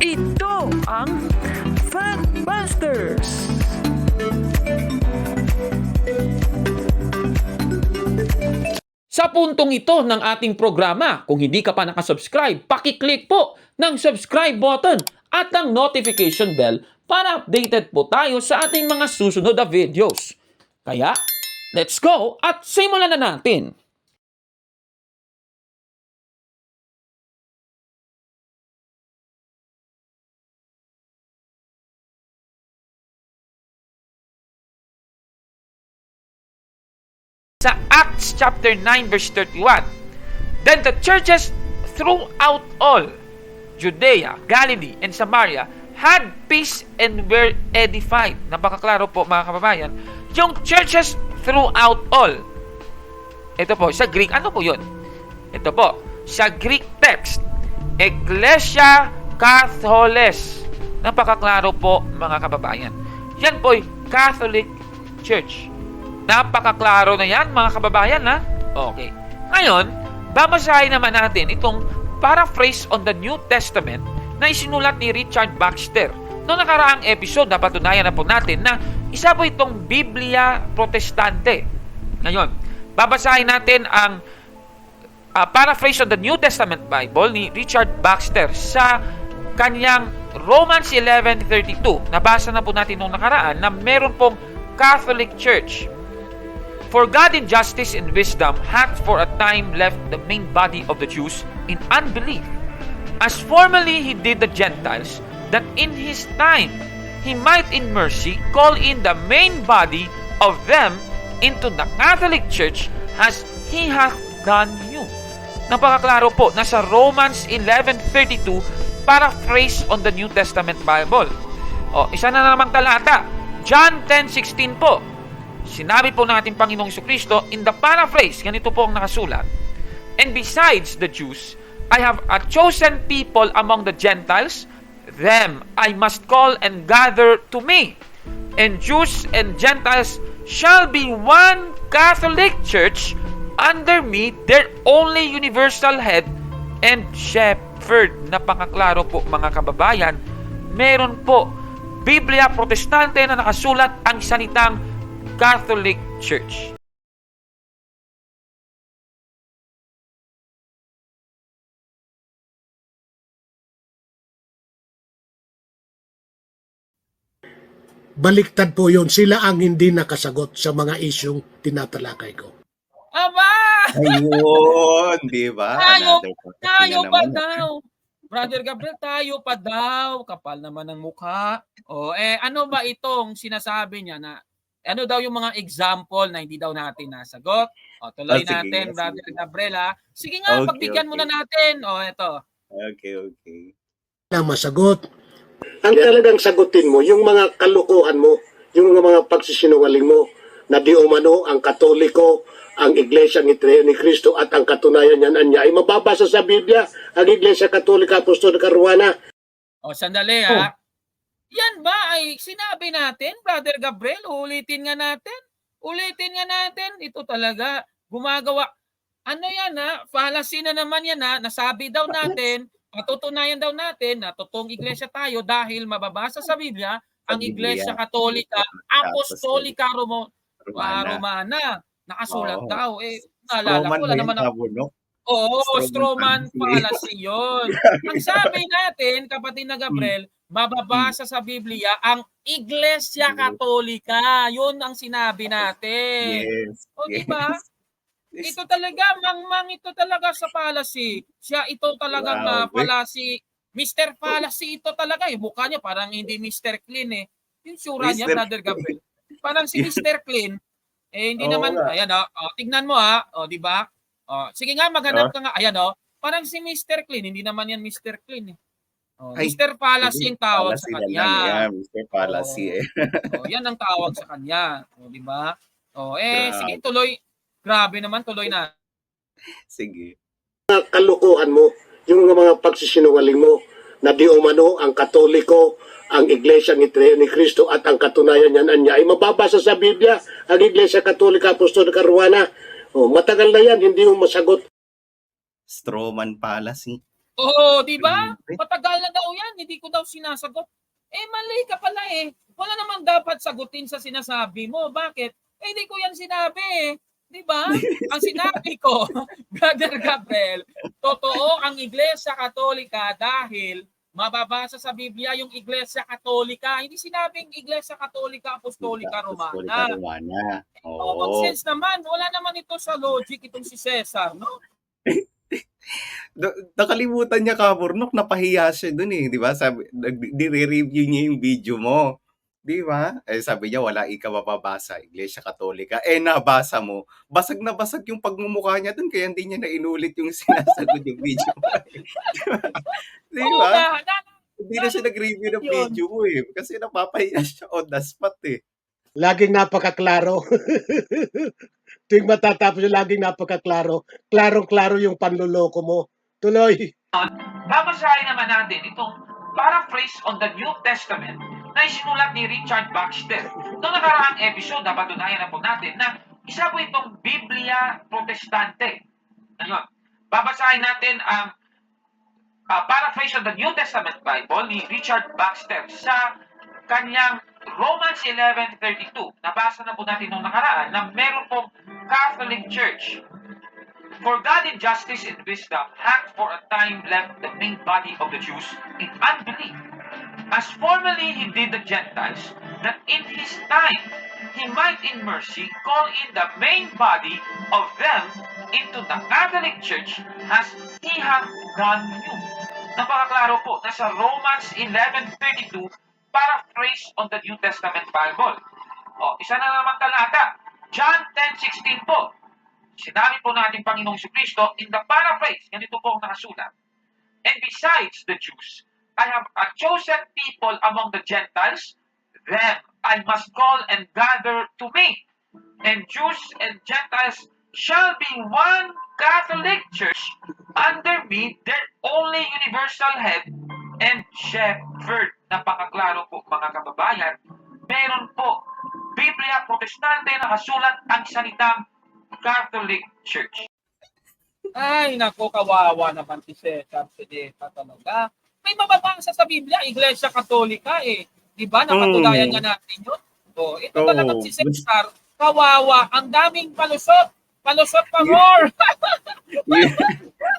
Ito ang Factbusters! Sa puntong ito ng ating programa, kung hindi ka pa nakasubscribe, pakiclick po ng subscribe button at ang notification bell para updated po tayo sa ating mga susunod na videos. Kaya, let's go at simulan na natin! Sa Acts chapter 9 verse 31, then the churches throughout all Judea, Galilee, and Samaria had peace and were edified. Napakaklaro po mga kababayan. Yung churches throughout all. Ito po, sa Greek, ano po yun? Ito po, sa Greek text, Ecclesia Catholes. Napakaklaro po mga kababayan. Yan po, Catholic Church. Napakaklaro na yan, mga kababayan, ha? Okay. Ngayon, babasahin naman natin itong paraphrase on the New Testament na isinulat ni Richard Baxter. Noong nakaraang episode, napatunayan na po natin na isa po itong Biblia Protestante. Ngayon, babasahin natin ang paraphrase on the New Testament Bible ni Richard Baxter sa kanyang Romans 11:32. Nabasa na po natin noong nakaraan na meron pong Catholic Church. For God in justice and wisdom hath for a time left the main body of the Jews in unbelief, as formerly he did the Gentiles, that in his time he might in mercy call in the main body of them into the Catholic Church as he hath done you. Napakaklaro po, nasa Romans 11:32, paraphrase on the New Testament Bible. Isa na namang talata, John 10:16 po. Sinabi po ng ating Panginoong Jesucristo in the paraphrase, ganito po ang nakasulat. And besides the Jews, I have a chosen people among the Gentiles, them I must call and gather to me. And Jews and Gentiles shall be one Catholic Church under me, their only universal head and shepherd. Napakaklaro po mga kababayan. Meron po Biblia Protestante na nakasulat ang salitang Catholic Church. Baliktad po yun. Sila ang hindi nakasagot sa mga isyong tinatalakay ko. Aba! Ayun, di ba? Tayo pa daw. Brother Gabriel, tayo pa daw. Kapal naman ng mukha. Ano ba itong sinasabi niya na ano daw yung mga example na hindi daw natin nasagot? Tuloy natin, sige. Brother Gabriel, ha? Sige nga, Okay, pagbigyan muna natin. Ito. Okay. Na masagot. Ang talagang sagutin mo, yung mga kalukuhan mo, yung mga pagsisinungaling mo, na di umano ang Katoliko, ang Iglesia ni Cristo at ang katunayan niya ay mababasa sa Biblia, ang Iglesia Katolika Apostolika Romana. Sandali, ha? Yan ba ay sinabi natin, Brother Gabriel? Ulitin nga natin. Ito talaga, gumagawa. Ano yan, ha? Fallacy na naman yan, ha? Nasabi daw natin, patutunayan daw natin na totoong iglesia tayo dahil mababasa sa Biblia ang Iglesia Katolika Apostolika Romana. Nakasulat daw. Naalala ko, wala naman Stroman fallacy yun. Ang sabi natin, kapatid na Gabriel, mababasa sa Biblia ang Iglesia Katolika. Yun ang sinabi natin. Yes. Diba? Ito talaga, ito talaga sa fallacy. Siya ito talagang fallacy. Mr. Fallacy ito talaga. Mukha niya parang hindi Mr. Clean eh. Yung sura niya, Brother Gabriel. Parang si Mr. Clean. Hindi naman, ayan tignan mo di ba? Sige nga, maghanap ka nga. Ayan parang si Mr. Clean. Hindi naman yan Mr. Clean eh. Mr. Fallacy ang tawag sa kanya. Mr. Fallacy yan ang tawag sa kanya. Di ba? Sige, tuloy. Grabe naman, tuloy na. Sige. Mga kalukuhan mo, yung mga pagsisinungaling mo, na di umano ang Katoliko, ang Iglesia ni Cristo at ang katunayan niya ay mababasa sa Biblia, ang Iglesia Katolika Apostolika Romana. Matagal na yan, hindi mo masagot. Stroman fallacy. Oo, di ba? Grabe. Matagal na daw yan, hindi ko daw sinasagot. Eh, mali ka pala eh. Wala namang dapat sagutin sa sinasabi mo. Bakit? Eh, hindi ko yan sinabi eh. Di ba? Ang sinabi ko, Brother Gabriel, totoo ang Iglesia Katolika dahil mababasa sa Biblia yung Iglesia Katolika. Hindi sinabing Iglesia Katolika Apostolika Apostolika Romana. Romana. Common Oo. sense naman. Wala naman ito sa logic itong si Cesar, no? Nakalimutan niya Kaburnok, napahiya siya dun eh, di ba? Sabi, nire-review niya yung video mo. Di ba? Eh, sabi niya, wala ika mababasa, Iglesia Katolika. Eh, nabasa mo. Basag na basag yung pagmumukha niya dun, kaya hindi niya na inulit yung sinasagot yung video mo. Di Oo ba? nga. Hindi na siya nag-review ng Yun. video mo eh. Kasi napapahiya siya on the spot eh. Laging napakaklaro. Tuwing matatapos yung laging napakaklaro. Klarong-klaro yung panloloko mo. Tuloy. Babasahin naman natin itong paraphrase on the New Testament na isinulat ni Richard Baxter. Noong nakaraang episode, napatunayan na po natin na isa po itong Biblia Protestante. Ayun. Babasahin natin ang paraphrase on the New Testament Bible ni Richard Baxter sa kanyang Romans 11:32. Nabasa na po natin noong nakaraan na meron pong Catholic Church. For God in justice and wisdom hath for a time left the main body of the Jews in unbelief, as formerly he did the Gentiles, that in his time he might in mercy call in the main body of them into the Catholic Church as he hath done you. Napakaklaro po, nasa Romans 11:32, paraphrase on the New Testament Bible. O, isa na naman talata, John 10:16 po. Sinabi po natin Panginoong Jesucristo in the paraphrase, ganito po ang nakasulat. And besides the Jews, I have a chosen people among the Gentiles, them I must call and gather to me. And Jews and Gentiles shall be one Catholic Church under me, their only universal head and shepherd. Napakaklaro po mga kababayan. Meron po Biblia Protestante na kasulat ang salitang Catholic Church. Ay, nako, kawawa naman si Cesar Sedeta talaga. May mababasa sa Biblia, Iglesia Katolika eh. Di ba? Napatunayan nga natin yun. O, ito talagang si Cesar, kawawa. Ang daming palusot. Palusot pa more.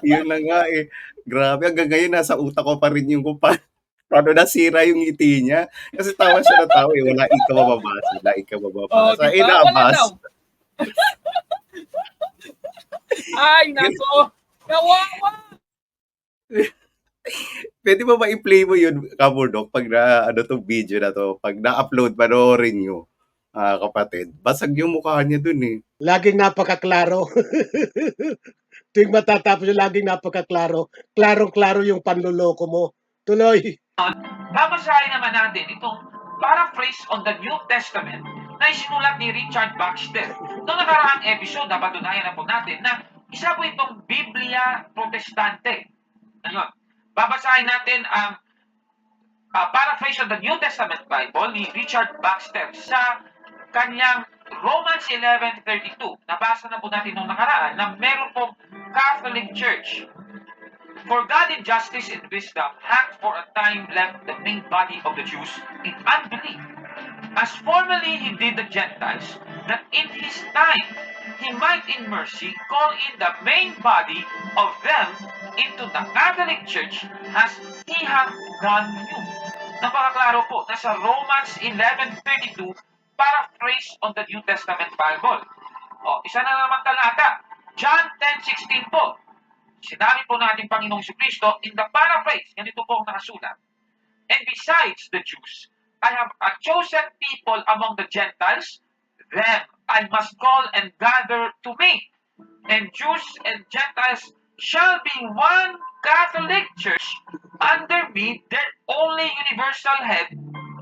Yun na nga eh. Grabe, hanggang ngayon nasa utak ko pa rin yung kung paano nasira yung ngiti niya. Kasi tawa siya na tawa eh. Wala ika mababasa. Wala ika mababasa. Diba? Wala Inabas. daw. Ay, nako. Kawawa. Pwede ba ma-play mo yun, Kaburdok, pag na, tong video na to, pag na-upload, panoorin nyo, kapatid. Basag yung mukha niya dun eh. Laging napakaklaro. Tuwing matatapos yung laging napakaklaro. Klarong-klaro yung panloloko mo. Tuloy. Babasahin naman natin itong paraphrase on the New Testament na isinulat ni Richard Baxter. Noong nakaraang episode, napatunayan na po natin na isa po itong Biblia Protestante. Ayun. Babasahin natin ang paraphrase on the New Testament Bible ni Richard Baxter sa kanyang Romans 11:32. Nabasa na po natin noong nakaraan na meron pong Catholic Church. For God in justice and wisdom hath for a time left the main body of the Jews in unbelief, as formerly he did the Gentiles, that in his time he might in mercy call in the main body of them into the Catholic Church as he hath done you. Napakaklaro po, nasa Romans 11:32, paraphrase on the New Testament Bible. O, isa na naman talata, John 10:16 po. Sinabi po natin Panginoong Jesucristo in the paraphrase, ganito po ang nakasulat. And besides the Jews, I have a chosen people among the Gentiles, them I must call and gather to me. And Jews and Gentiles shall be one Catholic Church under me, their only universal head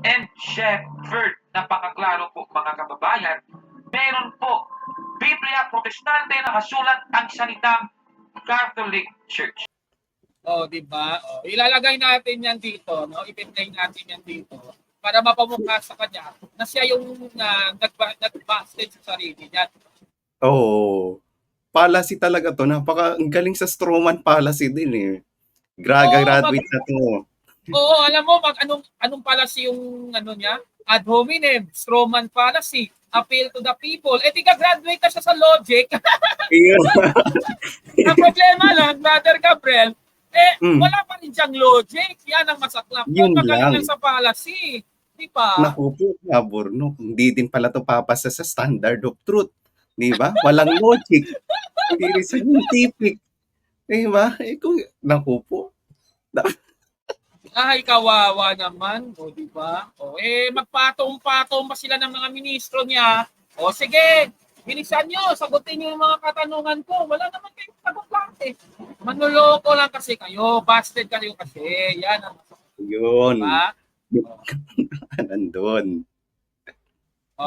and shepherd. Napakaklaro po mga kababayan. Meron po Biblia Protestante na kasulat ang salitang Catholic Church. Oh, di ba? Oh, ilalagay natin yan dito, no? I-play natin yan dito para mapamukha sa kanya na siya yung nag-busted sa sarili niya. Oo. Policy talaga to. Ang galing sa strawman policy din eh. Graduate na to. Oo, alam mo, anong policy yung ano niya? Ad hominem, strawman policy, appeal to the people. Eh, graduate na siya sa logic. Ayun. Ang problema lang, Brother Gabriel, Mm. wala pa rin siyang logic. Yan ang masaklap. Yun Magaling lang. lang sa policy. Di ba? Naku po, Burnok, hindi din pala to papasa sa standard of truth. Di ba? Walang logic. Hindi rin scientific. Di ba? Naku po. Ay, kawawa naman. O, di ba? O, magpatong-patong pa sila ng mga ministro niya. O, sige, bilisan nyo, sagutin nyo yung mga katanungan ko. Wala naman kayong sagot lang eh. Manloloko lang kasi kayo. Busted kayo kasi. Yan ang Yun. diba? Nandun. O,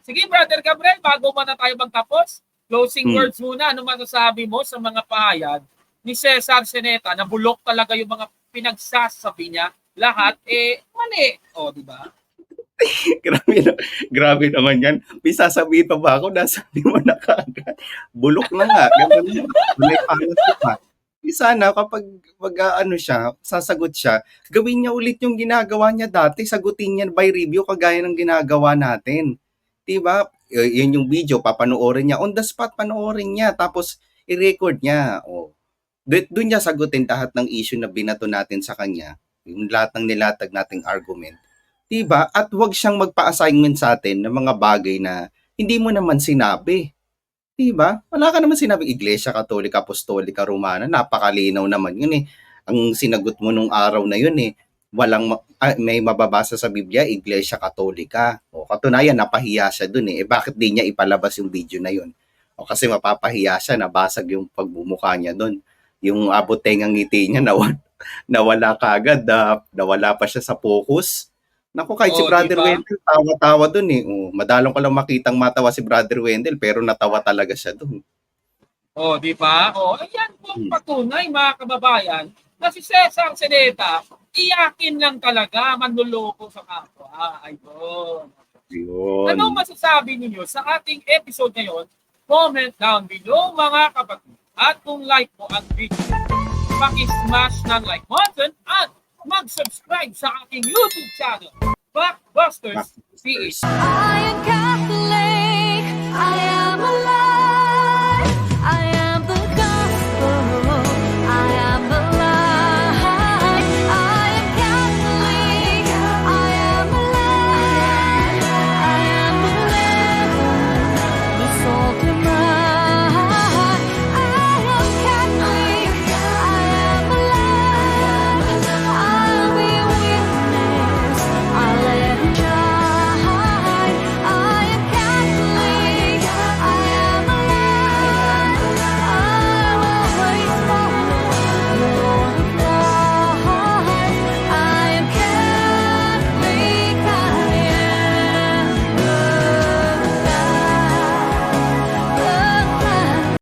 sige, Brother Gabriel, bago man na tayo magtapos, closing words muna. Ano masasabi mo sa mga pahayag ni Cesar Sinieta na bulok talaga yung mga pinagsasabi niya, lahat, mali. O, di ba? Grabe naman yan. May sasabihin pa ba ako? Nasabi mo na kaagad. Bulok na nga. Ganun na. May policy pa. Sana kapag siya, sasagot siya, gawin niya ulit yung ginagawa niya dati. Sagutin niya by review kagaya ng ginagawa natin. Diba? Yun yung video, papanoorin niya. On the spot, panoorin niya. Tapos, i-record niya. O, doon niya sagutin lahat ng issue na binato natin sa kanya, yung lahat ng nilatag nating argument. Diba? At wag siyang magpa-assignment sa atin ng mga bagay na hindi mo naman sinabi. Diba? Wala ka naman sinabi, Iglesia Katolika, Apostolika, Romana, napakalinaw naman yun eh. Ang sinagot mo nung araw na yun eh, may mababasa sa Biblia, Iglesia Katolika. O katunayan, napahiya siya dun eh. Bakit di niya ipalabas yung video na yun? O kasi mapapahiya siya, nabasag yung pagbumuka niya dun. Yung abot-tengang ngiti niya nawala kagad, nawala pa siya sa focus. Naku, kahit si Brother diba? Wendell, tawa-tawa dun eh. Madalong ko lang makitang matawa si Brother Wendell, pero natawa talaga siya dun. Di ba? Ayan po patunay, mga kababayan, na si Cesar Sinieta, iyakin lang talaga, manluloko sa kapwa. Ayun. Yun. Anong masasabi ninyo sa ating episode ngayon? Comment down below, mga kapatid. At kung like mo ang video, paki-smash ng like button at mag-subscribe sa aking YouTube channel, Backbusters PH. I am Catholic. I am